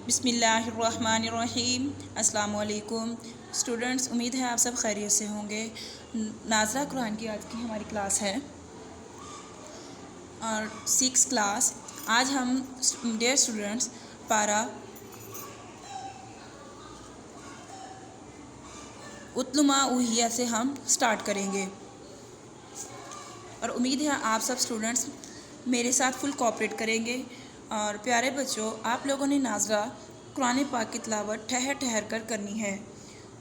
बिस्मिल्लाहिर्रहमानिर्रहीम। अस्सलामु अलैकुम स्टूडेंट्स, उम्मीद है आप सब खैरियत से होंगे। नाजरा कुरान की आज की हमारी क्लास है और 6 क्लास। आज हम डियर स्टूडेंट्स पारा उतलुमा उहिया से हम स्टार्ट करेंगे और उम्मीद है आप सब स्टूडेंट्स मेरे साथ फुल कोऑपरेट करेंगे। और प्यारे बच्चों, आप लोगों ने नाजरा कुरान पाक की तिलावत ठहर ठहर कर करनी है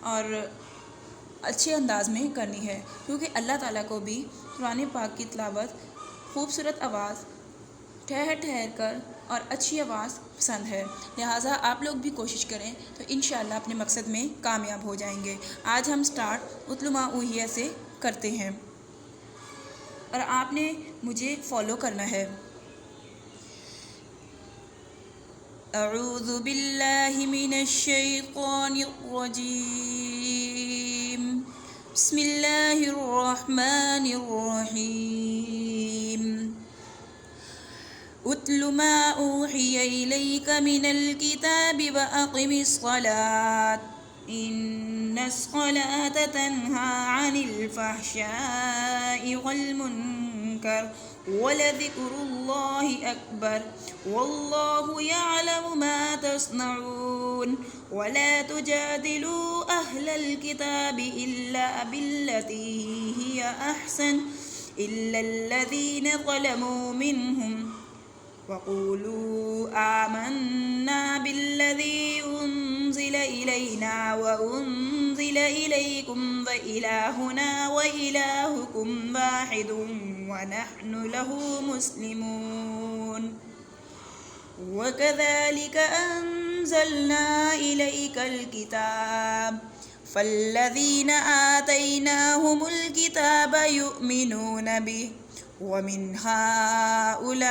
और अच्छे अंदाज में करनी है, क्योंकि अल्लाह ताला को भी कुरान पाक की तिलावत खूबसूरत आवाज़ ठहर ठहर कर और अच्छी आवाज़ पसंद है। लिहाजा आप लोग भी कोशिश करें तो इंशाअल्लाह अपने मकसद में कामयाब हो जाएंगे। आज हम स्टार्ट उतलुमा उहिया से करते हैं और आपने मुझे फॉलो करना है। अऊज़ु बिल्लाहि मिनश शैतानिर रजीम। बिस्मिल्लाहिर रहमानिर रहीम। उतलु मा ऊहिया इलैका मिनल किताबि व अक़िमिस सलात इन्नस सलाता तन्हा अनिल फ़हशाइ वल मुनकर वलज़िक्रुल्लाहि अकबर वल्लाहु यअलमु मा तस्नऊन वला तुजादिलू अहलल किताबि इल्ला बिल्लती हिया अहसन इल्लल्लज़ीना ज़लमू मिनहुम वक़ूलू आमन्ना बिल्लज़ी उन्ज़िल इलैना व उन्ज़िल इलैकुम व इलाहुना व इलाहुकुम वाहिदुन व नहनु लहू मुस्लिमून व कज़ालिक अंज़लना इलैकल किताब फ़ल्लज़ीना आतैनाहुमुल किताब युमिनून बिहि व मिन हाउला